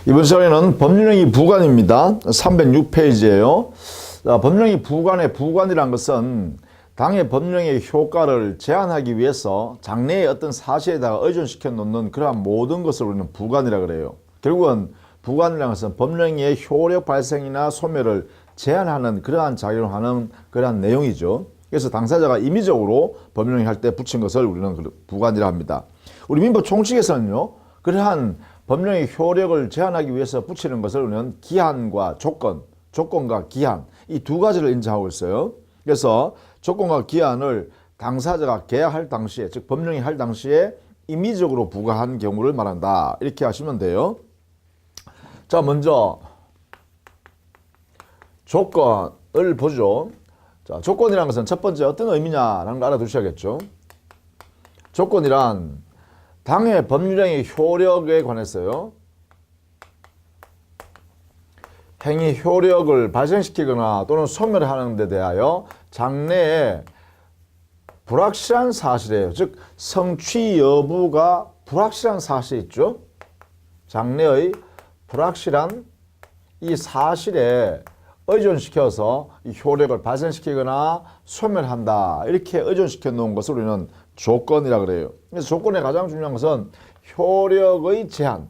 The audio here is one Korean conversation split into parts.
이번 시간에는 법률행위 부관입니다. 306페이지예요. 법률행위 부관의 부관이란 것은 당의 법률행위의 효과를 제한하기 위해서 장래의 어떤 사실에다가 의존시켜 놓는 그러한 모든 것을 우리는 부관이라 그래요. 결국은 부관이라는 것은 법률행위의 효력 발생이나 소멸을 제한하는 그러한 작용을 하는 그러한 내용이죠. 그래서 당사자가 임의적으로 법률행위 할 때 붙인 것을 우리는 부관이라 합니다. 우리 민법 총칙에서는요, 그러한 법령의 효력을 제한하기 위해서 붙이는 것을 우리는 기한과 조건과 기한, 이 두 가지를 인정하고 있어요. 그래서 조건과 기한을 당사자가 계약할 당시에, 즉 법령이 할 당시에 임의적으로 부과한 경우를 말한다. 이렇게 하시면 돼요. 자, 먼저 조건을 보죠. 자, 조건이라는 것은 첫 번째 어떤 의미냐라는 걸 알아두셔야겠죠. 조건이란 당의 법률행위 효력에 관해서요, 행위 효력을 발생시키거나 또는 소멸하는 데 대하여 장래에 불확실한 사실이에요. 즉 성취 여부가 불확실한 사실이 있죠. 장래의 불확실한 이 사실에 의존시켜서 이 효력을 발생시키거나 소멸한다. 이렇게 의존시켜 놓은 것을 우리는 조건이라 그래요. 그래서 조건의 가장 중요한 것은 효력의 제한.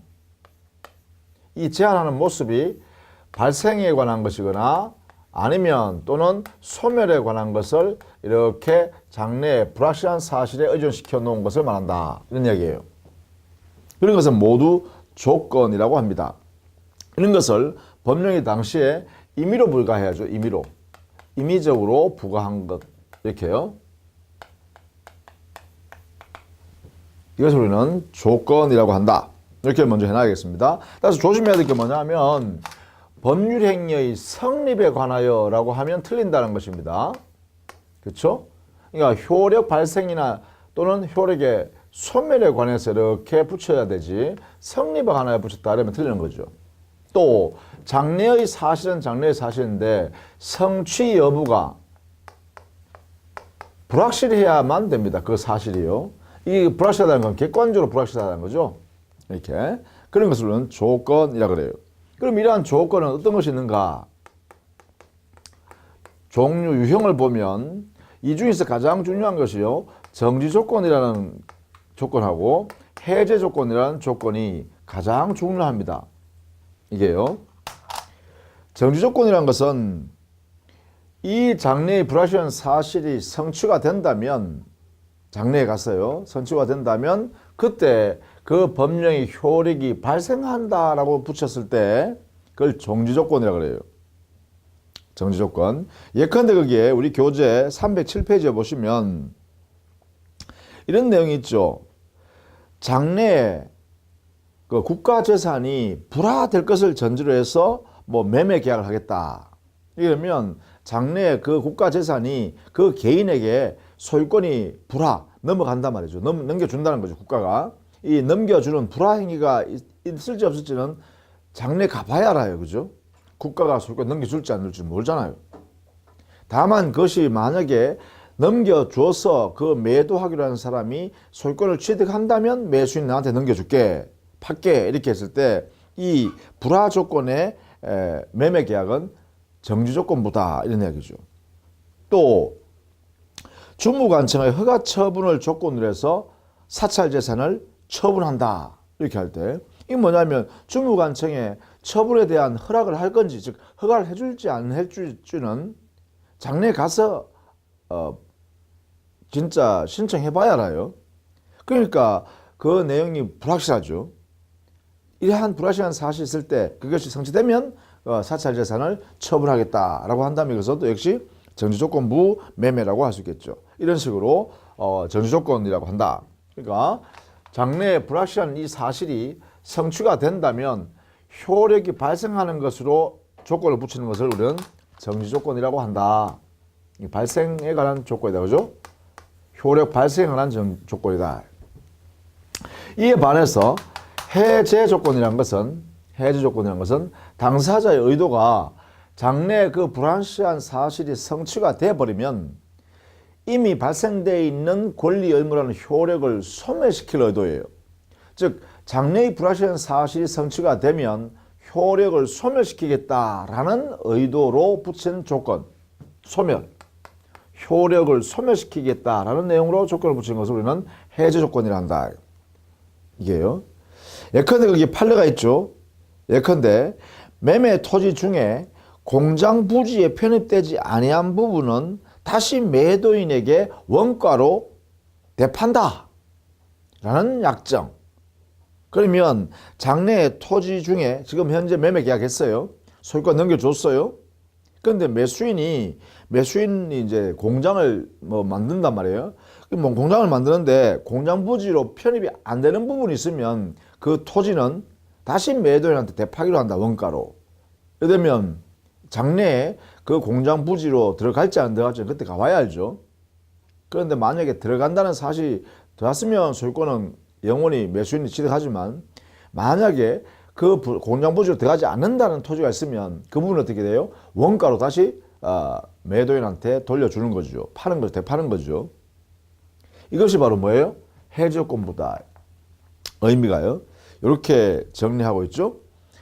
이 제한하는 모습이 발생에 관한 것이거나 아니면 또는 소멸에 관한 것을 이렇게 장래의 불확실한 사실에 의존시켜 놓은 것을 말한다. 이런 이야기예요. 그런 것은 모두 조건이라고 합니다. 이런 것을 법령이 당시에 임의로 불가해야죠. 임의로. 임의적으로 부과한 것. 이렇게요. 이것을 우리는 조건이라고 한다. 이렇게 먼저 해놔야겠습니다. 따라서 조심해야 될 게 뭐냐면 법률행위의 성립에 관하여 라고 하면 틀린다는 것입니다. 그렇죠? 그러니까 효력 발생이나 또는 효력의 소멸에 관해서 이렇게 붙여야 되지 성립에 관하여 붙였다 이러면 틀리는 거죠. 또 장래의 사실은 장래의 사실인데 성취 여부가 불확실해야만 됩니다. 그 사실이요. 이 불확실하다는 건 객관적으로 불확실하다는 거죠. 이렇게 그런 것을 우리는 조건이라 그래요. 그럼 이러한 조건은 어떤 것이 있는가? 종류 유형을 보면 이 중에서 가장 중요한 것이요, 정지 조건이라는 조건하고 해제 조건이라는 조건이 가장 중요합니다. 이게요, 정지 조건이라는 것은 이 장래의 불확실한 사실이 성취가 된다면, 장래에 갔어요. 성취가 된다면 그때 그 법령의 효력이 발생한다라고 붙였을 때 그걸 정지조건이라고 그래요. 정지조건. 예컨대 거기에 우리 교재 307페이지에 보시면 이런 내용이 있죠. 장래에 그 국가재산이 불화될 것을 전제로 해서 뭐 매매 계약을 하겠다. 이러면 장래에 그 국가재산이 그 개인에게 소유권이 넘어간단 말이죠. 넘겨준다는 거죠. 국가가. 이 넘겨주는 불화행위가 있을지 없을지는 장래 가봐야 알아요. 그죠? 국가가 소유권 넘겨줄지 안 줄지 모르잖아요. 다만 그것이 만약에 넘겨줘서 그 매도하기로 하는 사람이 소유권을 취득한다면 매수인 나한테 넘겨줄게, 팔게 이렇게 했을 때 이 불화 조건의 매매 계약은 정지조건부다 이런 이야기죠. 또 주무관청의 허가 처분을 조건으로 해서 사찰 재산을 처분한다. 이렇게 할 때 이게 뭐냐면 주무관청에 처분에 대한 허락을 할 건지, 즉 허가를 해줄지 안 해줄지는 장래에 가서 진짜 신청해봐야 알아요. 그러니까 그 내용이 불확실하죠. 이러한 불확실한 사실이 있을 때 그것이 성취되면 사찰 재산을 처분하겠다라고 한다면 이것도 역시 정지조건부 매매라고 할 수 있겠죠. 이런 식으로 정지조건이라고 한다. 그러니까 장래에 불확실한 이 사실이 성취가 된다면 효력이 발생하는 것으로 조건을 붙이는 것을 우리는 정지조건이라고 한다. 이 발생에 관한 조건이다. 그죠? 효력 발생에 관한 조건이다. 이에 반해서 해제 조건이라는 것은 당사자의 의도가 장래에 그 불확실한 사실이 성취가 되어버리면 이미 발생되어 있는 권리 의무라는 효력을 소멸시킬 의도예요. 즉 장래의 불확실한 사실이 성취가 되면 효력을 소멸시키겠다라는 의도로 붙인 조건. 소멸. 효력을 소멸시키겠다라는 내용으로 조건을 붙인 것을 우리는 해제 조건이라 한다. 이게요. 예컨대 거기에 판례가 있죠. 예컨대 매매 토지 중에 공장 부지에 편입되지 아니한 부분은 다시 매도인에게 원가로 대판다 라는 약정. 그러면 장래의 토지 중에 지금 현재 매매 계약했어요. 소유권 넘겨줬어요. 그런데 매수인이 이제 공장을 만든단 말이에요. 뭐 공장을 만드는데 공장 부지로 편입이 안 되는 부분이 있으면 그 토지는 다시 매도인한테 대파기로 한다, 원가로. 예를 들면 장래에 그 공장 부지로 들어갈지 안 들어갈지 그때 가봐야 알죠. 그런데 만약에 들어간다는 사실이 들어왔으면 소유권은 영원히 매수인이 취득하지만, 만약에 그 공장 부지로 들어가지 않는다는 토지가 있으면 그 부분은 어떻게 돼요? 원가로 다시 매도인한테 돌려주는 거죠. 파는 거죠. 되파는 거죠. 이것이 바로 뭐예요? 해제 조건부다. 의미가요. 이렇게 정리하고 있죠.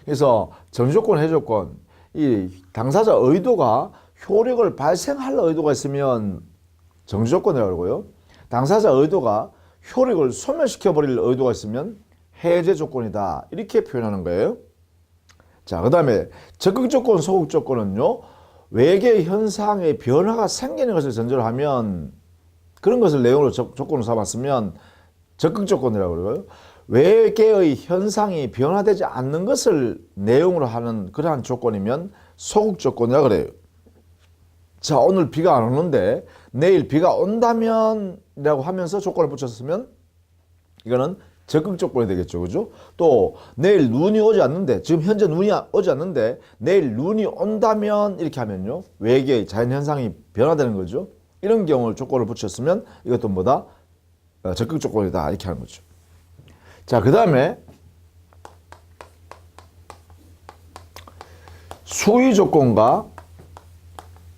그래서 정지조건, 해제조건, 이 당사자 의도가 효력을 발생할 의도가 있으면 정지조건이라고 그러고요. 당사자 의도가 효력을 소멸시켜버릴 의도가 있으면 해제조건이다. 이렇게 표현하는 거예요. 자, 그 다음에 적극조건, 소극조건은요, 외계 현상의 변화가 생기는 것을 전제로 하면, 그런 것을 내용으로 조건을 삼았으면 적극조건이라고 그러고요. 외계의 현상이 변화되지 않는 것을 내용으로 하는 그러한 조건이면 소극조건이라고 그래요. 자, 오늘 비가 안 오는데 내일 비가 온다면 이라고 하면서 조건을 붙였으면 이거는 적극조건이 되겠죠. 그죠? 또 내일 눈이 오지 않는데, 지금 현재 눈이 오지 않는데 내일 눈이 온다면 이렇게 하면요, 외계의 자연현상이 변화되는 거죠. 이런 경우를 조건을 붙였으면 이것도 뭐다? 적극조건이다. 이렇게 하는 거죠. 자, 그 다음에 수위 조건과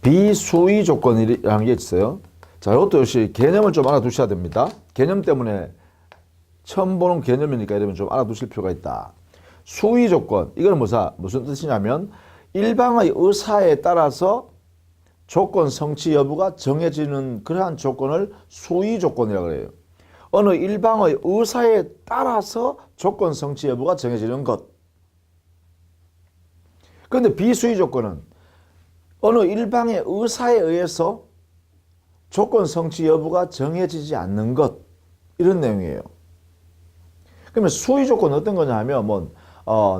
비수위 조건이라는 게 있어요. 자, 이것도 역시 개념을 좀 알아두셔야 됩니다. 개념 때문에 처음 보는 개념이니까 이러면 좀 알아두실 필요가 있다. 수위 조건, 이건 무슨 뜻이냐면 일방의 의사에 따라서 조건 성취 여부가 정해지는 그러한 조건을 수위 조건이라고 해요. 어느 일방의 의사에 따라서 조건 성취 여부가 정해지는 것. 그런데 비수위 조건은 어느 일방의 의사에 의해서 조건 성취 여부가 정해지지 않는 것. 이런 내용이에요. 그러면 수위 조건은 어떤 거냐 하면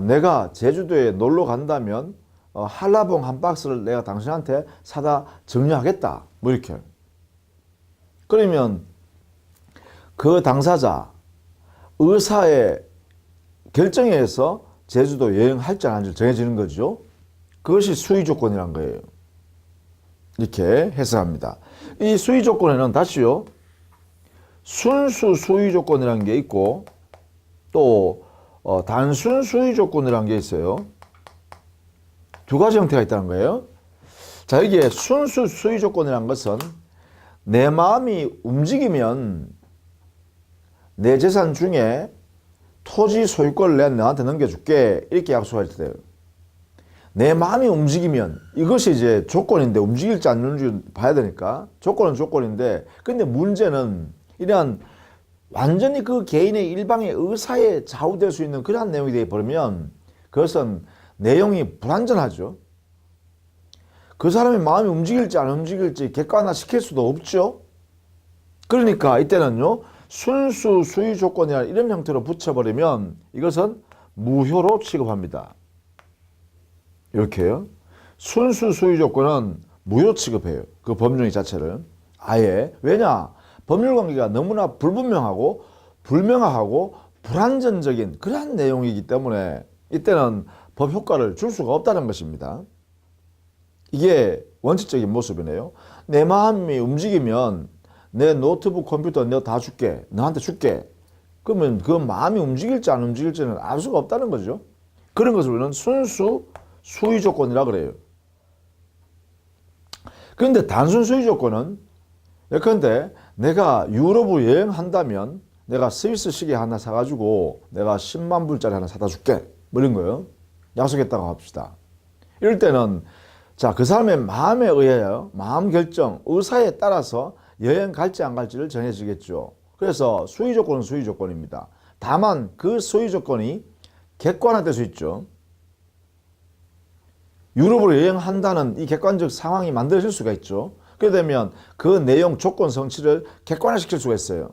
내가 제주도에 놀러 간다면 한라봉 한 박스를 내가 당신한테 사다 증여하겠다. 뭐 이렇게. 그러면 그 당사자 의사의 결정에 의해서 제주도 여행할지 안 할지 정해지는 거죠. 그것이 수위 조건이란 거예요. 이렇게 해석합니다. 이 수위 조건에는 다시요, 순수 수위 조건이라는 게 있고 또 단순 수위 조건이라는 게 있어요. 두 가지 형태가 있다는 거예요. 자, 여기에 순수 수위 조건이라는 것은 내 마음이 움직이면 내 재산 중에 토지 소유권을 내가 너한테 넘겨줄게. 이렇게 약속할 때예요. 내 마음이 움직이면, 이것이 이제 조건인데 움직일지 안 움직일지 봐야 되니까 조건은 조건인데, 근데 문제는 이러한 완전히 그 개인의 일방의 의사에 좌우될 수 있는 그러한 내용이 되어버리면 그것은 내용이 불완전하죠. 그 사람의 마음이 움직일지 안 움직일지 객관화 시킬 수도 없죠. 그러니까 이때는요, 순수 수위 조건이나 이런 형태로 붙여버리면 이것은 무효로 취급합니다. 이렇게요. 순수 수위 조건은 무효 취급해요. 그 법률 자체를. 아예. 왜냐? 법률 관계가 너무나 불분명하고 불명확하고 불안전적인 그러한 내용이기 때문에 이때는 법 효과를 줄 수가 없다는 것입니다. 이게 원칙적인 모습이네요. 내 마음이 움직이면 내 노트북 컴퓨터 내가 다 줄게. 너한테 줄게. 그러면 그 마음이 움직일지 안 움직일지는 알 수가 없다는 거죠. 그런 것을 우리는 순수 수위 조건이라 그래요. 그런데 단순 수위 조건은 예컨대 내가 유럽으로 여행한다면 내가 스위스 시계 하나 사가지고 내가 10만 불짜리 하나 사다 줄게. 뭐 이런 거예요. 약속했다고 합시다. 이럴 때는 자, 그 사람의 마음에 의하여 마음 결정, 의사에 따라서 여행 갈지 안 갈지를 정해지겠죠. 그래서 수의 조건은 수의 조건입니다. 다만 그 수의 조건이 객관화될 수 있죠. 유럽으로 여행한다는 이 객관적 상황이 만들어질 수가 있죠. 그렇게 되면 그 내용 조건 성취를 객관화시킬 수가 있어요.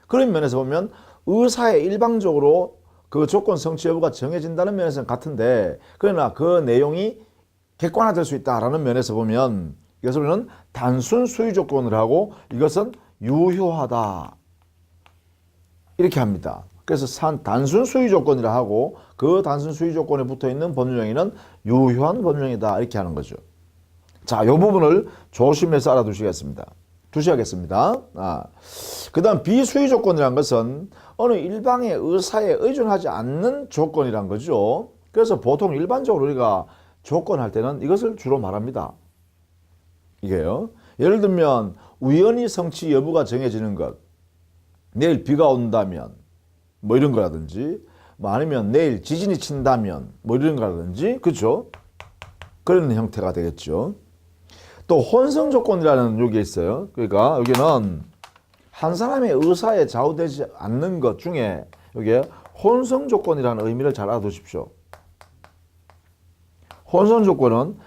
그런 면에서 보면 의사에 일방적으로 그 조건 성취 여부가 정해진다는 면에서는 같은데, 그러나 그 내용이 객관화될 수 있다라는 면에서 보면 이것을 우리는 단순 수의 조건을 하고 이것은 유효하다 이렇게 합니다. 그래서 단순 수의 조건이라 하고 그 단순 수의 조건에 붙어있는 법률행위는 유효한 법률행위다 이렇게 하는 거죠. 자, 이 부분을 조심해서 알아두시겠습니다. 그 다음 비수의 조건이라는 것은 어느 일방의 의사에 의존하지 않는 조건이란 거죠. 그래서 보통 일반적으로 우리가 조건할 때는 이것을 주로 말합니다. 이게요. 예를 들면 우연히 성취 여부가 정해지는 것, 내일 비가 온다면 뭐 이런 거라든지, 뭐 아니면 내일 지진이 친다면 뭐 이런 거라든지, 그렇죠? 그런 형태가 되겠죠. 또 혼성 조건이라는 요게 있어요. 그러니까 여기는 한 사람의 의사에 좌우되지 않는 것 중에 여기에 혼성 조건이라는 의미를 잘 알아두십시오. 혼성 조건은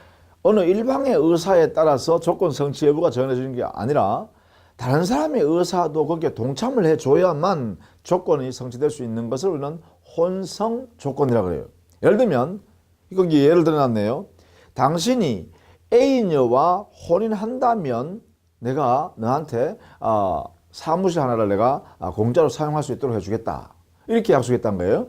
어느 일방의 의사에 따라서 조건 성취 여부가 정해지는 게 아니라 다른 사람의 의사도 거기에 동참을 해줘야만 조건이 성취될 수 있는 것을 우리는 혼성 조건이라고 해요. 예를 들면 거기 예를 들어놨네요. 당신이 A녀와 혼인한다면 내가 너한테 사무실 하나를 내가 공짜로 사용할 수 있도록 해주겠다. 이렇게 약속했단 거예요.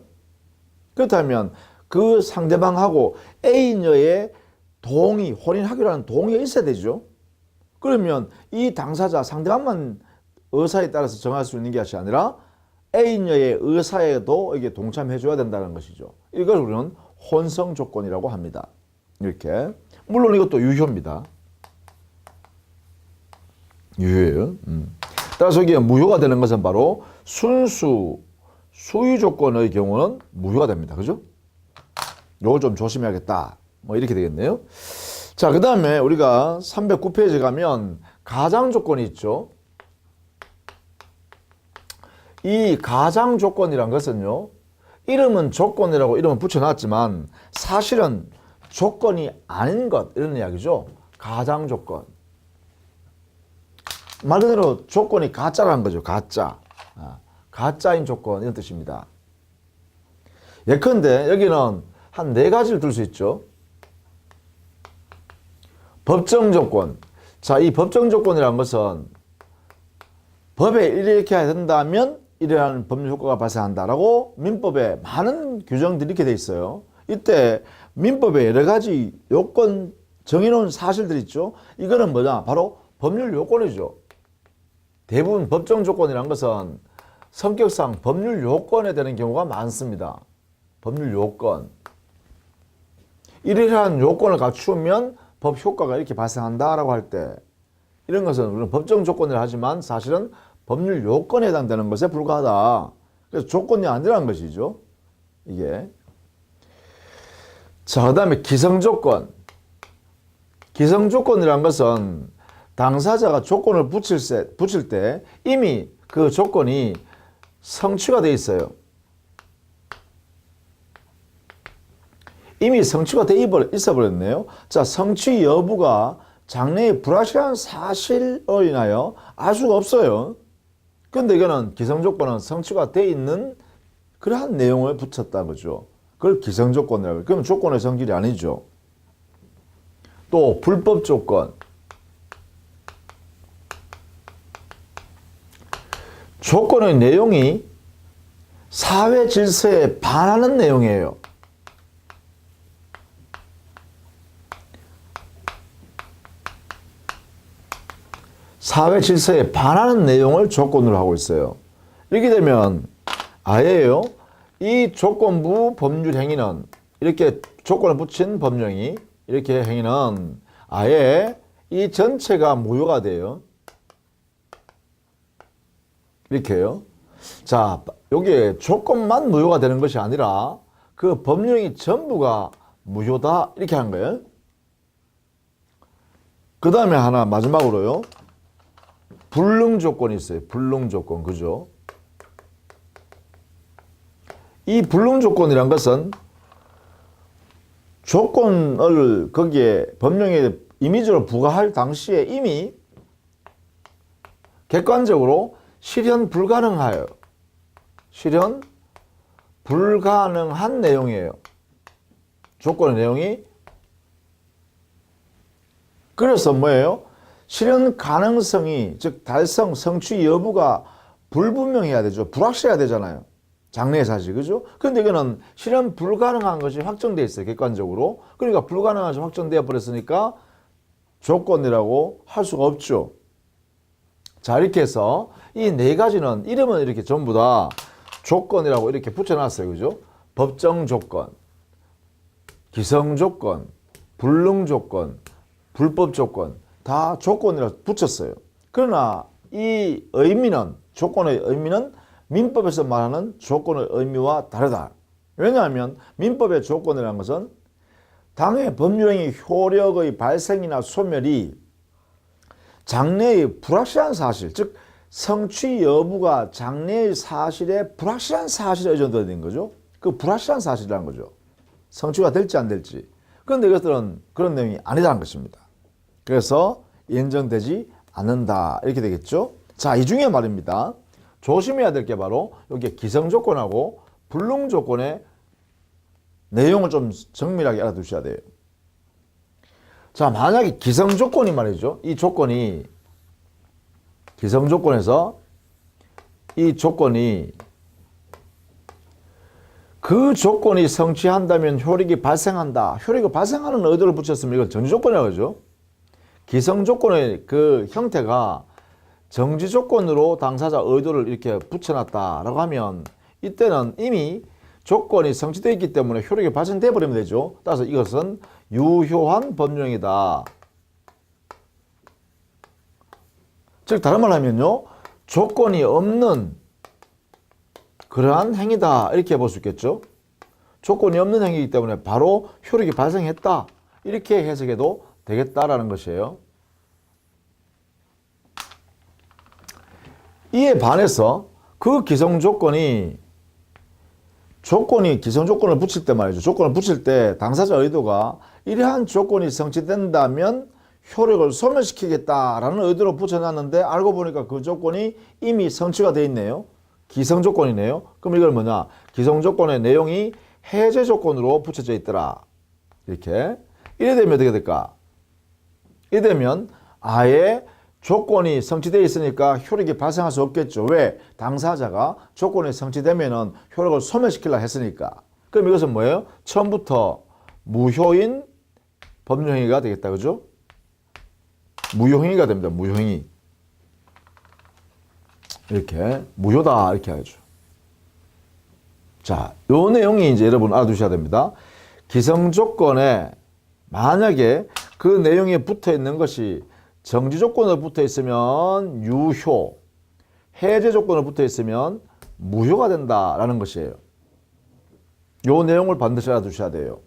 그렇다면 그 상대방하고 A녀의 동의, 혼인하기로 하는 동의가 있어야 되죠. 그러면 이 당사자, 상대방만 의사에 따라서 정할 수 있는 것이 아니라 A녀의 의사에도 이게 동참해줘야 된다는 것이죠. 이걸 우리는 혼성 조건이라고 합니다. 이렇게. 물론 이것도 유효입니다. 유효예요. 따라서 여기에 무효가 되는 것은 바로 순수, 수의 조건의 경우는 무효가 됩니다. 그죠? 요걸 좀 조심해야겠다. 뭐 이렇게 되겠네요. 자, 그 다음에 우리가 309페이지 가면 가장 조건이 있죠. 이 가장 조건이란 것은요, 이름은 조건이라고 이름을 붙여놨지만 사실은 조건이 아닌 것, 이런 이야기죠. 가장 조건. 말 그대로 조건이 가짜라는 거죠. 가짜. 가짜인 조건, 이런 뜻입니다. 예컨대 여기는 한 4가지를 들 수 있죠. 법정 조건. 자, 이 법정 조건이라는 것은 법에 이렇게 해야 된다면 이러한 법률 효과가 발생한다라고 민법에 많은 규정들이 이렇게 돼 있어요. 이때 민법에 여러 가지 요건 정해놓은 사실들 있죠. 이거는 뭐냐? 바로 법률 요건이죠. 대부분 법정 조건이라는 것은 성격상 법률 요건에 되는 경우가 많습니다. 법률 요건. 이러한 요건을 갖추면 법 효과가 이렇게 발생한다라고 할 때 이런 것은 우리는 법정 조건이라 하지만 사실은 법률 요건에 해당되는 것에 불과하다. 그래서 조건이 아니라는 것이죠. 이게. 자, 그 다음에 기성조건. 기성조건이라는 것은 당사자가 조건을 붙일 때 이미 그 조건이 성취가 돼 있어요. 이미 성취가 돼 있어 버렸네요. 자, 성취 여부가 장래에 불확실한 사실로 인하여 알 수가 없어요. 그런데 이거는 기성조건은 성취가 돼 있는 그러한 내용을 붙였다는 거죠. 그걸 기성조건이라고 해요. 그러면 조건의 성질이 아니죠. 또 불법 조건. 조건의 내용이 사회 질서에 반하는 내용이에요. 사회 질서에 반하는 내용을 조건으로 하고 있어요. 이렇게 되면 아예요. 이 조건부 법률 행위는 이렇게 조건을 붙인 법령이 이렇게 행위는 아예 이 전체가 무효가 돼요. 이렇게요. 자, 여기에 조건만 무효가 되는 것이 아니라 그 법령이 전부가 무효다 이렇게 한 거예요. 그 다음에 하나 마지막으로요. 불능 조건이 있어요. 불능 조건. 그죠? 이 불능 조건이란 것은 조건을 거기에 법령에 임의적으로 부과할 당시에 이미 객관적으로 실현 불가능하여 실현 불가능한 내용이에요. 조건의 내용이. 그래서 뭐예요? 실현 가능성이 즉 달성, 성취 여부가 불분명해야 되죠. 불확실해야 되잖아요. 장래의 사실, 그죠? 근데 이거는 실현 불가능한 것이 확정되어 있어요. 객관적으로. 그러니까 불가능한 것이 확정되어 버렸으니까 조건이라고 할 수가 없죠. 자, 이렇게 해서 이 네 가지는 이름은 이렇게 전부 다 조건이라고 이렇게 붙여놨어요. 그죠? 법정 조건, 기성 조건, 불능 조건, 불법 조건 다 조건이라고 붙였어요. 그러나 이 의미는 조건의 의미는 민법에서 말하는 조건의 의미와 다르다. 왜냐하면 민법의 조건이라는 것은 당해 법률행위 효력의 발생이나 소멸이 장래의 불확실한 사실, 즉 성취 여부가 장래의 사실에 불확실한 사실에 의존되어 있는 거죠. 그 불확실한 사실이라는 거죠. 성취가 될지 안 될지. 그런데 이것들은 그런 내용이 아니라는 것입니다. 그래서 인정되지 않는다 이렇게 되겠죠. 자, 이 중에 말입니다. 조심해야 될 게 바로 여기 기성 조건하고 불능 조건의 내용을 좀 정밀하게 알아두셔야 돼요. 자, 만약에 기성 조건이 말이죠. 이 조건이 기성 조건에서 이 조건이 그 조건이 성취한다면 효력이 발생한다. 효력이 발생하는 의도를 붙였으면 이걸 정지 조건이라고 하죠. 기성 조건의 그 형태가 정지 조건으로 당사자 의도를 이렇게 붙여놨다라고 하면 이때는 이미 조건이 성취되어 있기 때문에 효력이 발생돼 버리면 되죠. 따라서 이것은 유효한 법령이다. 즉 다른 말로 하면요. 조건이 없는 그러한 행위다 이렇게 볼 수 있겠죠. 조건이 없는 행위이기 때문에 바로 효력이 발생했다 이렇게 해석해도 되겠다라는 것이에요. 이에 반해서 그 기성 조건이 기성 조건을 붙일 때 말이죠. 조건을 붙일 때 당사자 의도가 이러한 조건이 성취된다면 효력을 소멸시키겠다라는 의도로 붙여놨는데 알고 보니까 그 조건이 이미 성취가 되어 있네요. 기성 조건이네요. 그럼 이걸 뭐냐? 기성 조건의 내용이 해제 조건으로 붙여져 있더라. 이렇게. 이래 되면 어떻게 될까? 이래 되면 아예 조건이 성취되어 있으니까 효력이 발생할 수 없겠죠. 왜? 당사자가 조건이 성취되면은 효력을 소멸시키려 했으니까. 그럼 이것은 뭐예요? 처음부터 무효인 법률행위가 되겠다. 그죠? 무효행위가 됩니다. 무효행위. 이렇게 무효다 이렇게 하죠. 자, 요 내용이 이제 여러분 알아두셔야 됩니다. 기성 조건에 만약에 그 내용에 붙어 있는 것이 정지 조건으로 붙어 있으면 유효, 해제 조건으로 붙어 있으면 무효가 된다라는 것이에요. 요 내용을 반드시 알아두셔야 돼요.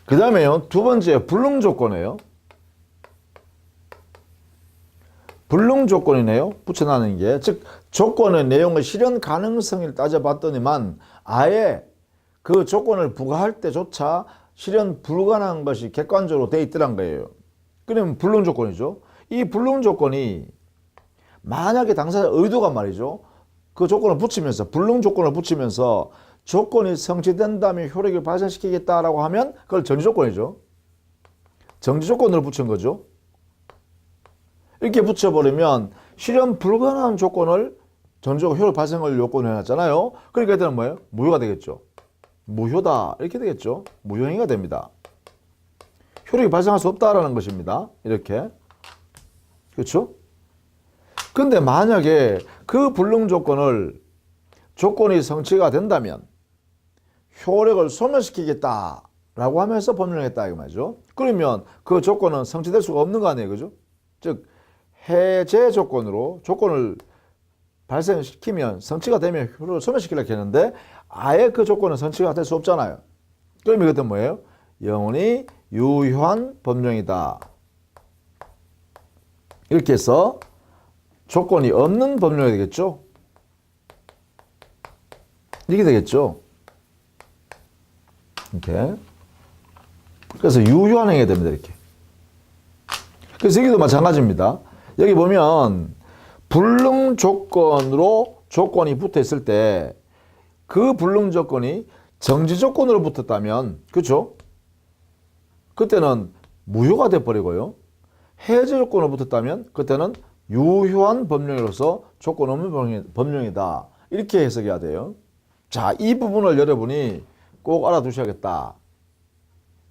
그 다음에요. 두 번째 불능 조건이에요. 불능 조건이네요. 붙여놨는 게. 즉 조건의 내용의 실현 가능성을 따져봤더니만 아예 그 조건을 부과할 때조차 실현 불가능한 것이 객관적으로 돼 있더란 거예요. 그러면 불능 조건이죠. 이 불능 조건이 만약에 당사자 의도가 말이죠. 그 조건을 붙이면서 불능 조건을 붙이면서 조건이 성취된다면 효력을 발생시키겠다라고 하면 그걸 정지 조건이죠. 정지 조건으로 붙인 거죠. 이렇게 붙여버리면 실현 불가능한 조건을 전적으로 효력 발생을 요건을 해놨잖아요. 그러니까 이때는 뭐예요? 무효가 되겠죠. 무효다 이렇게 되겠죠. 무효행위가 됩니다. 효력이 발생할 수 없다라는 것입니다. 이렇게. 그렇죠? 근데 만약에 그 불능 조건이 성취가 된다면 효력을 소멸시키겠다라고 하면서 법령했다 이 말이죠. 그러면 그 조건은 성취될 수가 없는 거 아니에요. 그죠? 즉 해제 조건으로 조건을 발생시키면 성취가 되면 효력을 소멸시키려고 했는데 아예 그 조건은 성취가 될 수 없잖아요. 그럼 이것도 뭐예요? 영원히 유효한 법령이다. 이렇게 해서 조건이 없는 법령이 되겠죠? 이렇게 되겠죠? 이렇게. 그래서 유효한 행위가 됩니다. 이렇게. 그래서 여기도 마찬가지입니다. 여기 보면 불능 조건으로 조건이 붙어 있을 때 그 불능 조건이 정지 조건으로 붙었다면, 그렇죠? 그때는 무효가 돼버리고요. 해제 조건으로 붙었다면 그때는 유효한 법령으로서 조건 없는 법령이다. 이렇게 해석해야 돼요. 자, 이 부분을 여러분이 꼭 알아두셔야겠다.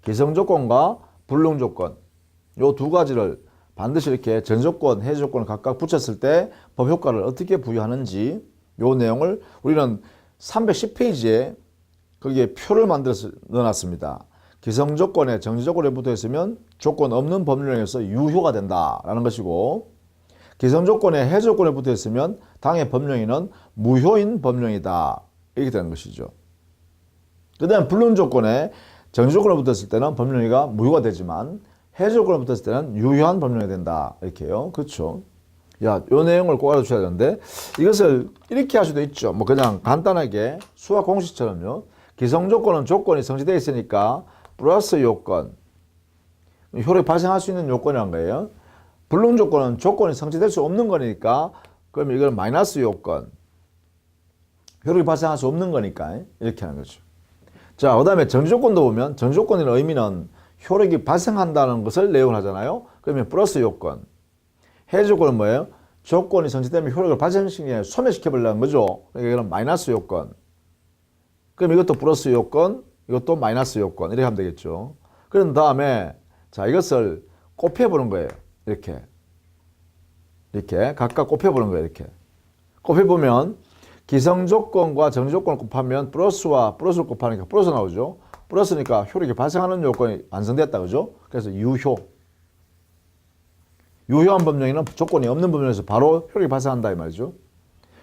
기성조건과 불능조건 요 두 가지를 반드시 이렇게 전조건, 해제조건을 각각 붙였을 때 법효과를 어떻게 부여하는지 요 내용을 우리는 310페이지에 거기에 표를 만들어서 넣어놨습니다. 기성조건에 정지조건에 붙어있으면 조건 없는 법령에서 유효가 된다라는 것이고, 기성조건에 해제조건에 붙어있으면 당해 법령에는 무효인 법령이다. 이렇게 되는 것이죠. 그 다음 불능조건에 정지조건에 붙었을 때는 법령이가 무효가 되지만 해제조건에 붙었을 때는 유효한 법령이 된다. 이렇게요. 그렇죠. 야, 요 내용을 꼭 알아두셔야 되는데 이것을 이렇게 할 수도 있죠. 뭐 그냥 간단하게 수학 공식처럼요. 기성조건은 조건이 성취되어 있으니까 플러스 요건, 효력이 발생할 수 있는 요건이란 거예요. 불능조건은 조건이 성취될 수 없는 거니까 그러면 이걸 마이너스 요건, 효력이 발생할 수 없는 거니까 이렇게 하는 거죠. 자, 그 다음에 정지조건도 보면 정지조건의 의미는 효력이 발생한다는 것을 내용을 하잖아요. 그러면 플러스 요건. 해제조건은 뭐예요? 조건이 성취되면 효력을 발생시키는 게 아니라 소멸시켜버리는 거죠. 그러니까 이건 마이너스 요건. 그럼 이것도 플러스 요건, 이것도 마이너스 요건. 이렇게 하면 되겠죠. 그런 다음에 자, 이것을 곱해보는 거예요. 이렇게. 이렇게 각각 곱해보는 거예요. 이렇게. 곱해보면 기성조건과 정지조건을 곱하면 플러스와 플러스를 곱하니까 플러스 나오죠. 플러스니까 효력이 발생하는 요건이 완성됐다. 그죠? 그래서 유효. 유효한 법령에는 조건이 없는 법령에서 바로 효력이 발생한다 이 말이죠.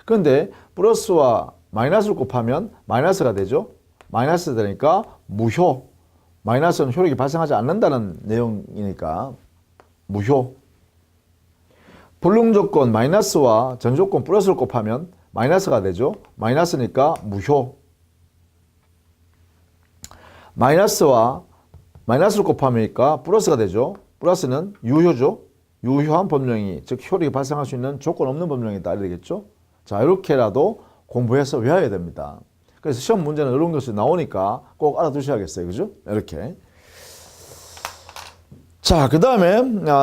그런데 플러스와 마이너스를 곱하면 마이너스가 되죠. 마이너스 되니까 무효. 마이너스는 효력이 발생하지 않는다는 내용이니까 무효. 불능조건 마이너스와 정지조건 플러스를 곱하면 마이너스가 되죠. 마이너스니까 무효. 마이너스와 마이너스를 곱하니까 플러스가 되죠. 플러스는 유효죠. 유효한 법령이, 즉 효력이 발생할 수 있는 조건 없는 법령이다. 이렇게 되겠죠. 자, 이렇게라도 공부해서 외워야 됩니다. 그래서 시험 문제는 이런 것이 나오니까 꼭 알아두셔야겠어요. 그죠? 이렇게. 자, 그 다음에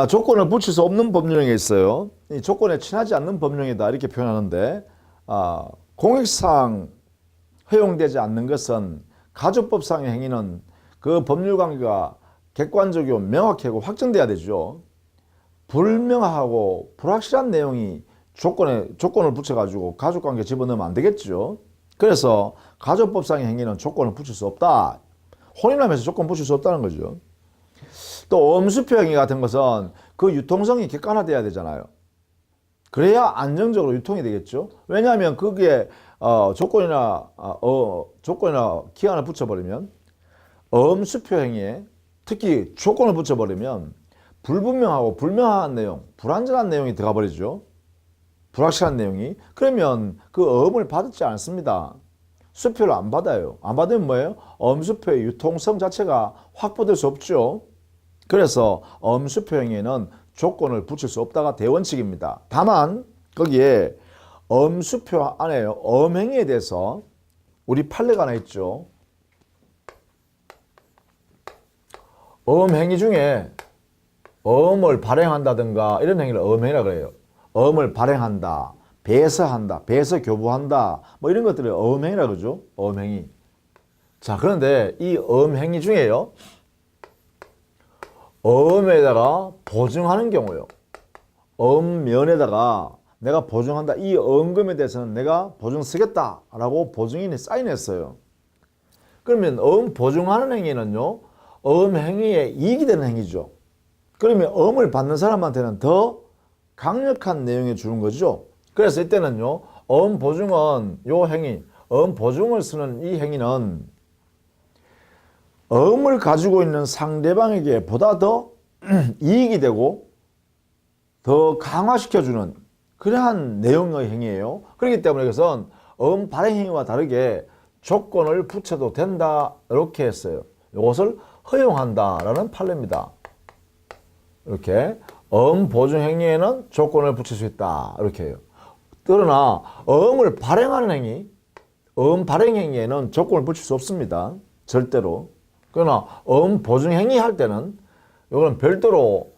조건을 붙일 수 없는 법령이 있어요. 이 조건에 친하지 않는 법령이다. 이렇게 표현하는데 공익상 허용되지 않는 것은 가족법상의 행위는 그 법률관계가 객관적이고 명확하고 확정돼야 되죠. 불명하고 불확실한 내용이 조건을 붙여가지고 가족관계 집어넣으면 안 되겠죠. 그래서 가족법상의 행위는 조건을 붙일 수 없다. 혼인하면서 조건 붙일 수 없다는 거죠. 또 엄수표 행위 같은 것은 그 유통성이 객관화돼야 되잖아요. 그래야 안정적으로 유통이 되겠죠. 왜냐하면 거기에 조건이나 기한을 붙여버리면 엄수표 행위에 특히 조건을 붙여버리면 불분명하고 불명한 내용, 불완전한 내용이 들어가 버리죠. 불확실한 내용이. 그러면 그 엄을 받지 않습니다. 수표를 안 받아요. 안 받으면 뭐예요? 엄수표의 유통성 자체가 확보될 수 없죠. 그래서 엄수표 행위에는 조건을 붙일 수 없다가 대원칙입니다. 다만 거기에 엄수표 안에 엄행위에 대해서 우리 판례가 하나 있죠. 엄행위 중에 엄을 발행한다든가 이런 행위를 엄행위라고 그래요. 엄을 발행한다, 배서한다, 배서교부한다 뭐 이런 것들을 엄행위라고 그러죠. 엄행위. 자, 그런데 이 엄행위 중에요. 엄에다가 보증하는 경우요. 엄면에다가 내가 보증한다. 이 엄금에 대해서는 내가 보증 쓰겠다라고 보증인이 사인했어요. 그러면 엄 보증하는 행위는요. 엄행위에 이익이 되는 행위죠. 그러면 엄을 받는 사람한테는 더 강력한 내용을 주는 거죠. 그래서 이때는요. 엄 보증은 요 행위, 엄 보증을 쓰는 이 행위는 어음을 가지고 있는 상대방에게 보다 더 이익이 되고 더 강화시켜주는 그러한 내용의 행위예요. 그렇기 때문에 이것은 어음 발행 행위와 다르게 조건을 붙여도 된다 이렇게 했어요. 이것을 허용한다라는 판례입니다. 이렇게 어음 보증 행위에는 조건을 붙일 수 있다 이렇게 해요. 그러나 어음을 발행하는 행위, 어음 발행 행위에는 조건을 붙일 수 없습니다. 절대로. 그러나 어음 보증 행위 할 때는 이거는 별도로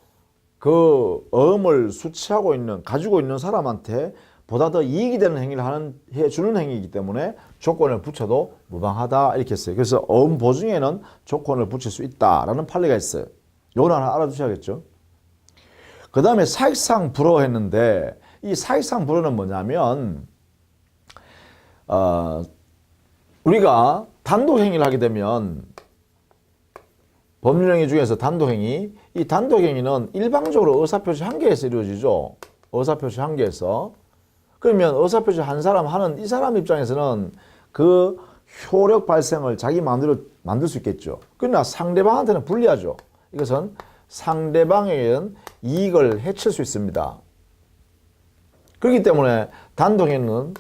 그 어음을 수취하고 있는 가지고 있는 사람한테 보다 더 이익이 되는 행위를 해주는 행위이기 때문에 조건을 붙여도 무방하다 이렇게 했어요. 그래서 어음 보증에는 조건을 붙일 수 있다라는 판례가 있어요. 이건 하나 알아두셔야겠죠. 그 다음에 사익상 불허 했는데 이 사익상 불허는 뭐냐면 우리가 단독행위를 하게 되면 법률행위 중에서 단독행위, 이 단독행위는 일방적으로 의사표시 한계에서 이루어지죠. 의사표시 한계에서. 그러면 의사표시 한 사람 하는 이 사람 입장에서는 그 효력 발생을 자기 마음대로 만들 수 있겠죠. 그러나 상대방한테는 불리하죠. 이것은 상대방에게는 이익을 해칠 수 있습니다. 그렇기 때문에 단독행위는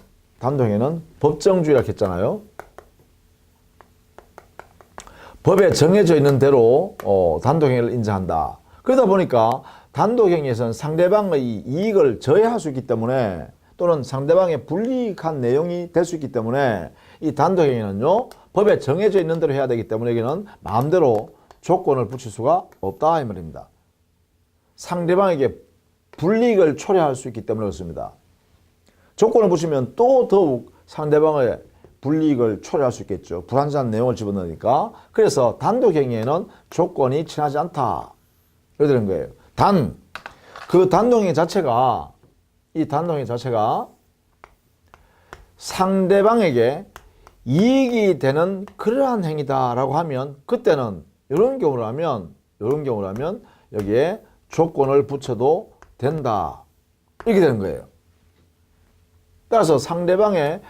법정주의라고 했잖아요. 법에 정해져 있는 대로 단독행위를 인정한다. 그러다 보니까 단독행위에서는 상대방의 이익을 저해할 수 있기 때문에 또는 상대방의 불이익한 내용이 될 수 있기 때문에 이 단독행위는요 법에 정해져 있는 대로 해야 되기 때문에 여기는 마음대로 조건을 붙일 수가 없다 이 말입니다. 상대방에게 불이익을 초래할 수 있기 때문에 그렇습니다. 조건을 붙이면 또 더욱 상대방의 불이익을 초래할 수 있겠죠. 불완전한 내용을 집어넣으니까. 그래서 단독행위에는 조건이 친하지 않다. 이렇게 되는 거예요. 그 단독행위 자체가 이 단독행위 자체가 상대방에게 이익이 되는 그러한 행위다라고 하면 그때는 이런 경우라면 여기에 조건을 붙여도 된다. 이렇게 되는 거예요. 따라서 상대방의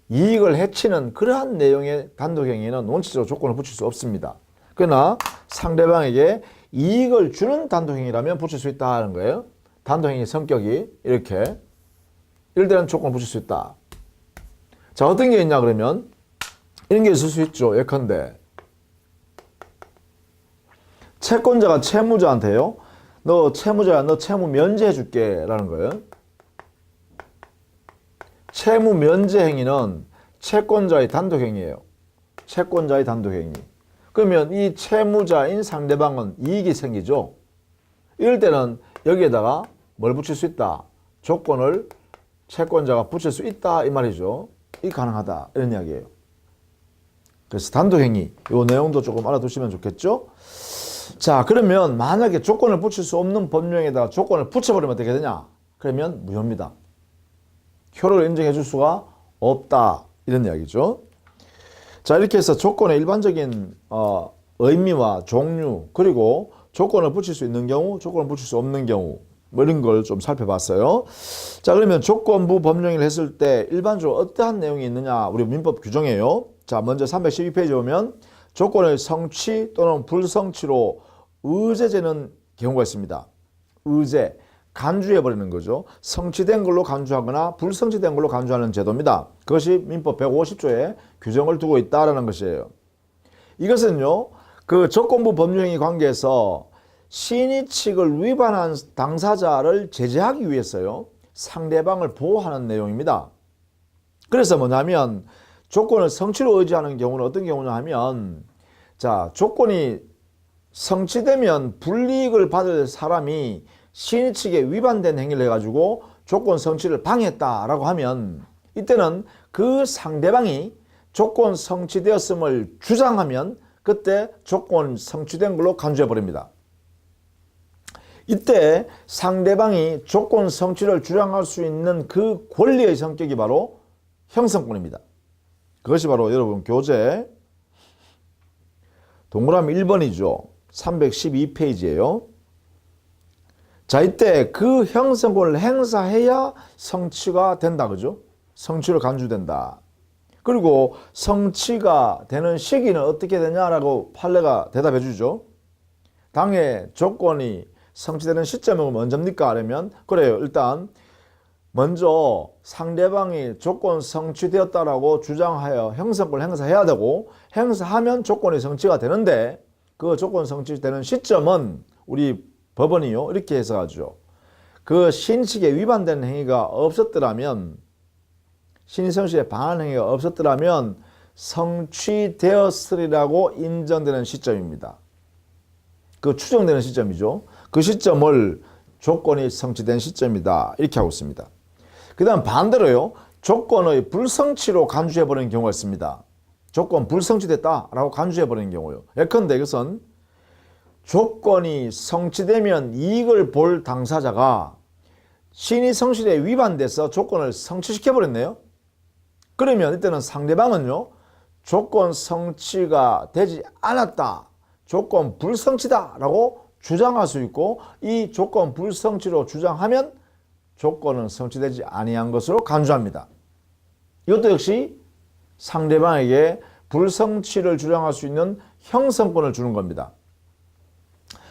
이익을 해치는 그러한 내용의 단독행위는 원칙적으로 조건을 붙일 수 없습니다. 그러나 상대방에게 이익을 주는 단독행위라면 붙일 수 있다는 거예요. 단독행위 성격이 이렇게 이럴 때는 조건을 붙일 수 있다. 자, 어떤 게 있냐 그러면 이런 게 있을 수 있죠. 예컨대 채권자가 채무자한테요. 너 채무자야, 너 채무 면제해 줄게 라는 거예요. 채무 면제 행위는 채권자의 단독행위예요. 채권자의 단독행위. 그러면 이 채무자인 상대방은 이익이 생기죠. 이럴 때는 여기에다가 뭘 붙일 수 있다. 조건을 채권자가 붙일 수 있다 이 말이죠. 이 가능하다 이런 이야기예요. 그래서 단독행위 이 내용도 조금 알아두시면 좋겠죠. 자, 그러면 만약에 조건을 붙일 수 없는 법령에다가 조건을 붙여버리면 어떻게 되냐. 그러면 무효입니다. 효력을 인정해 줄 수가 없다 이런 이야기죠. 자, 이렇게 해서 조건의 일반적인 의미와 종류 그리고 조건을 붙일 수 있는 경우 조건을 붙일 수 없는 경우 뭐 이런 걸 좀 살펴봤어요. 자, 그러면 조건부 법령을 했을 때 일반적으로 어떠한 내용이 있느냐 우리 민법 규정이에요. 자, 먼저 312페이지 보면 조건의 성취 또는 불성취로 의제되는 경우가 있습니다. 의제 간주해버리는 거죠. 성취된 걸로 간주하거나 불성취된 걸로 간주하는 제도입니다. 그것이 민법 150조에 규정을 두고 있다는 것이에요. 이것은요, 그 조건부 법률행위 관계에서 신의 측을 위반한 당사자를 제재하기 위해서요, 상대방을 보호하는 내용입니다. 그래서 뭐냐면, 조건을 성취로 의지하는 경우는 어떤 경우냐 하면, 자, 조건이 성취되면 불이익을 받을 사람이 신의 측에 위반된 행위를 해가지고 조건 성취를 방해했다라고 하면 이때는 그 상대방이 조건 성취되었음을 주장하면 그때 조건 성취된 걸로 간주해버립니다. 이때 상대방이 조건 성취를 주장할 수 있는 그 권리의 성격이 바로 형성권입니다. 그것이 바로 여러분 교재 동그라미 1번이죠. 312페이지예요. 자, 이때 그 형성권을 행사해야 성취가 된다. 그죠? 성취로 간주된다. 그리고 성취가 되는 시기는 어떻게 되냐라고 판례가 대답해 주죠. 당해 조건이 성취되는 시점은 언제입니까? 하면 그래요. 일단 먼저 상대방이 조건 성취되었다라고 주장하여 형성권을 행사해야 되고 행사하면 조건이 성취가 되는데 그 조건 성취되는 시점은 우리 법원이요 이렇게 해석하죠. 그 신식에 위반되는 행위가 없었더라면 신성식에 반하는 행위가 없었더라면 성취되었으리라고 인정되는 시점입니다. 그 추정되는 시점이죠. 그 시점을 조건이 성취된 시점이다 이렇게 하고 있습니다. 그 다음 반대로요. 조건의 불성취로 간주해버리는 경우가 있습니다. 조건 불성취됐다라고 간주해버리는 경우요. 예컨대 이것은 조건이 성취되면 이익을 볼 당사자가 신의 성실에 위반돼서 조건을 성취시켜버렸네요. 그러면 이때는 상대방은요. 조건 성취가 되지 않았다. 조건 불성취다 라고 주장할 수 있고 이 조건 불성취로 주장하면 조건은 성취되지 아니한 것으로 간주합니다. 이것도 역시 상대방에게 불성취를 주장할 수 있는 형성권을 주는 겁니다.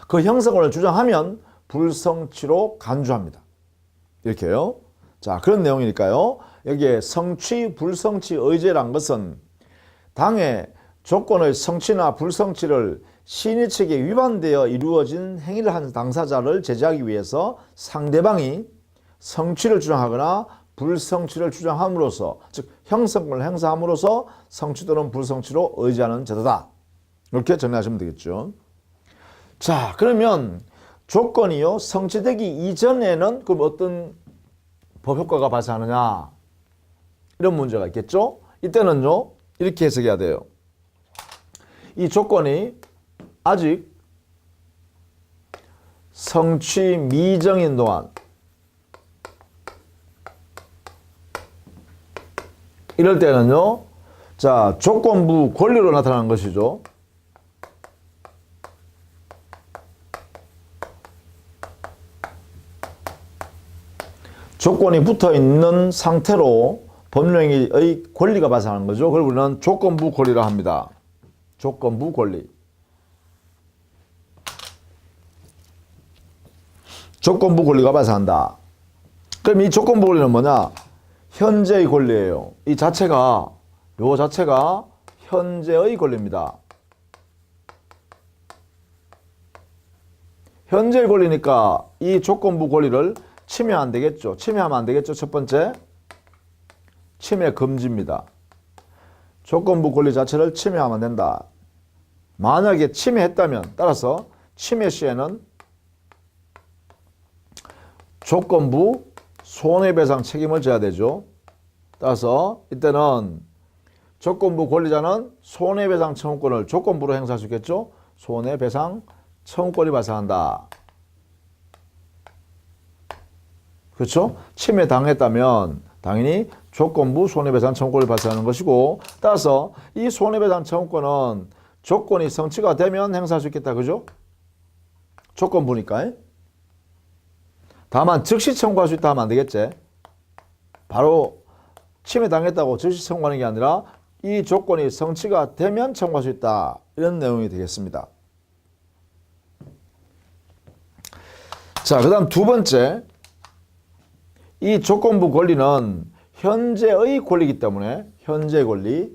그 형성권을 주장하면 불성취로 간주합니다. 이렇게요. 자, 그런 내용이니까요. 여기에 성취, 불성취 의제란 것은 당해 조건의 성취나 불성취를 신의 측에 위반되어 이루어진 행위를 한 당사자를 제재하기 위해서 상대방이 성취를 주장하거나 불성취를 주장함으로써 즉 형성권을 행사함으로써 성취 또는 불성취로 의지하는 제도다. 이렇게 정리하시면 되겠죠. 자, 그러면 조건이요 성취되기 이전에는 그럼 어떤 법 효과가 발생하느냐 이런 문제가 있겠죠. 이때는요 이렇게 해석해야 돼요. 이 조건이 아직 성취 미정인 동안 이럴 때는요 자 조건부 권리로 나타나는 것이죠. 조건이 붙어 있는 상태로 법령의 권리가 발생하는 거죠. 그걸 우리는 조건부 권리라 합니다. 조건부 권리. 조건부 권리가 발생한다. 그럼 이 조건부 권리는 뭐냐? 현재의 권리예요. 이 자체가 요 자체가 현재의 권리입니다. 현재의 권리니까 이 조건부 권리를 침해하면 안 되겠죠. 침해하면 안 되겠죠. 첫 번째, 침해 금지입니다. 조건부 권리 자체를 침해하면 안 된다. 만약에 침해했다면 따라서 침해 시에는 조건부 손해배상 책임을 져야 되죠. 따라서 이때는 조건부 권리자는 손해배상 청구권을 조건부로 행사할 수 있겠죠. 손해배상 청구권이 발생한다. 그렇죠? 침해 당했다면 당연히 조건부 손해배상 청구권이 발생하는 것이고 따라서 이 손해배상 청구권은 조건이 성취가 되면 행사할 수 있겠다. 그죠? 조건부니까. 다만 즉시 청구할 수 있다 하면 안 되겠지. 바로 침해 당했다고 즉시 청구하는 게 아니라 이 조건이 성취가 되면 청구할 수 있다. 이런 내용이 되겠습니다. 자, 그 다음 두 번째. 이 조건부 권리는 현재의 권리이기 때문에 현재의 권리.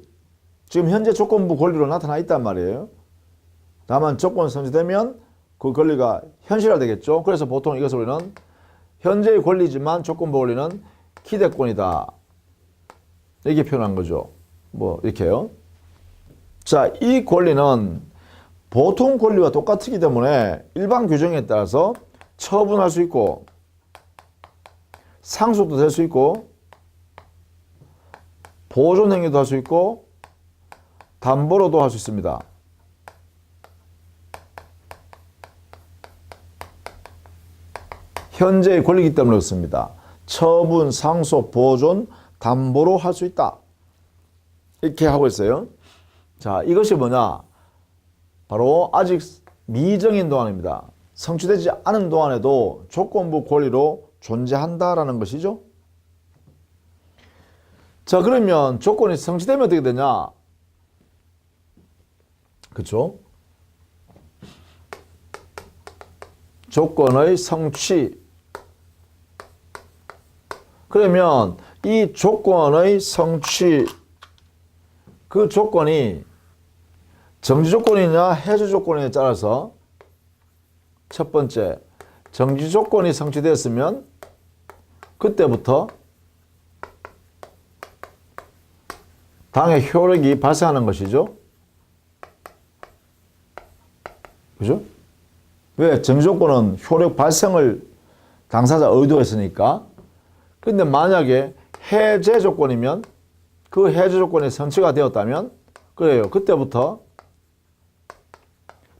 지금 현재 조건부 권리로 나타나 있단 말이에요. 다만 조건이 성취되면 그 권리가 현실화되겠죠. 그래서 보통 이것을 우리는 현재의 권리지만 조건부 권리는 기대권이다. 이렇게 표현한 거죠. 뭐 이렇게요. 자, 이 권리는 보통 권리와 똑같기 때문에 일반 규정에 따라서 처분할 수 있고 상속도 될 수 있고 보존 행위도 할 수 있고 담보로도 할 수 있습니다. 현재의 권리이기 때문에 그렇습니다. 처분, 상속, 보존, 담보로 할 수 있다. 이렇게 하고 있어요. 자, 이것이 뭐냐? 바로 아직 미정인 동안입니다. 성취되지 않은 동안에도 조건부 권리로 존재한다라는 것이죠. 자, 그러면 조건이 성취되면 어떻게 되냐? 그쵸? 조건의 성취. 그러면 이 조건의 성취, 그 조건이 정지 조건이냐 해제 조건이냐에 따라서 첫 번째, 정지 조건이 성취되었으면 그때부터 당의 효력이 발생하는 것이죠. 그죠? 왜? 정지 조건은 효력 발생을 당사자 의도가 있으니까. 근데 만약에 해제 조건이면 그 해제 조건이 성취가 되었다면 그래요. 그때부터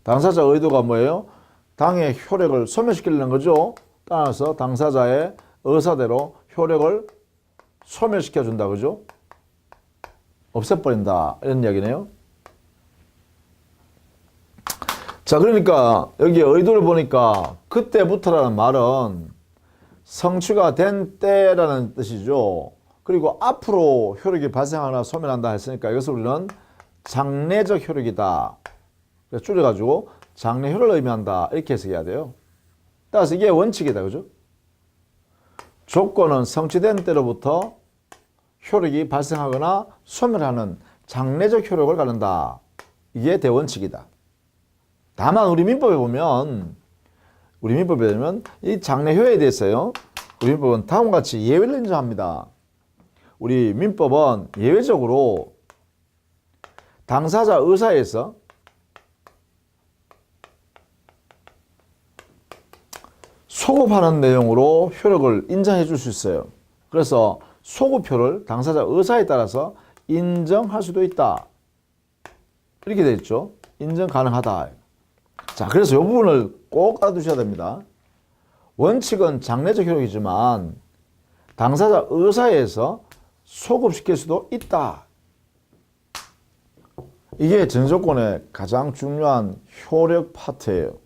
당사자 의도가 뭐예요? 당의 효력을 소멸시키려는 거죠. 따라서 당사자의 의사대로 효력을 소멸시켜 준다. 그죠? 없애버린다. 이런 이야기네요. 자, 그러니까 여기 의도를 보니까 그때부터라는 말은 성취가 된 때라는 뜻이죠. 그리고 앞으로 효력이 발생하거나 소멸한다 했으니까 이것을 우리는 장래적 효력이다. 그래서 줄여가지고 장래 효력을 의미한다. 이렇게 해석해야 돼요. 따라서 이게 원칙이다. 그죠? 조건은 성취된 때로부터 효력이 발생하거나 소멸하는 장래적 효력을 갖는다. 이게 대원칙이다. 다만 우리 민법에 보면 이 장래 효력에 대해서요. 우리 민법은 다음과 같이 예외를 인정합니다. 우리 민법은 예외적으로 당사자 의사에서 소급하는 내용으로 효력을 인정해 줄 수 있어요. 그래서 소급효를 당사자 의사에 따라서 인정할 수도 있다. 이렇게 되어 있죠. 인정 가능하다. 자, 그래서 이 부분을 꼭 알아두셔야 됩니다. 원칙은 장래적 효력이지만 당사자 의사에서 소급시킬 수도 있다. 이게 전조건의 가장 중요한 효력 파트예요.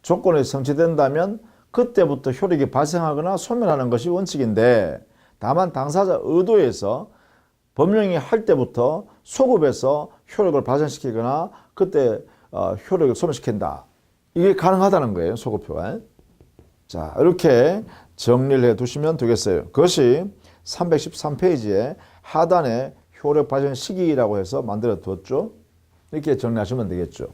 조건이 성취된다면 그때부터 효력이 발생하거나 소멸하는 것이 원칙인데 다만 당사자 의도에서 법령이 할 때부터 소급해서 효력을 발생시키거나 그때 효력을 소멸시킨다. 이게 가능하다는 거예요. 소급효가. 자, 이렇게 정리를 해 두시면 되겠어요. 그것이 313페이지에 하단에 효력 발생 시기라고 해서 만들어 두었죠. 이렇게 정리하시면 되겠죠.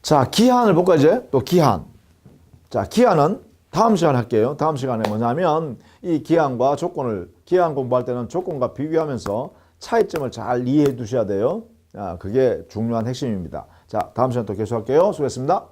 자, 기한을 볼까 이제? 또 기한. 자, 기한은 다음 시간에 할게요. 다음 시간에 뭐냐면 이 기한과 조건을 기한 공부할 때는 조건과 비교하면서 차이점을 잘 이해해 두셔야 돼요. 그게 중요한 핵심입니다. 자, 다음 시간에 또 계속할게요. 수고했습니다.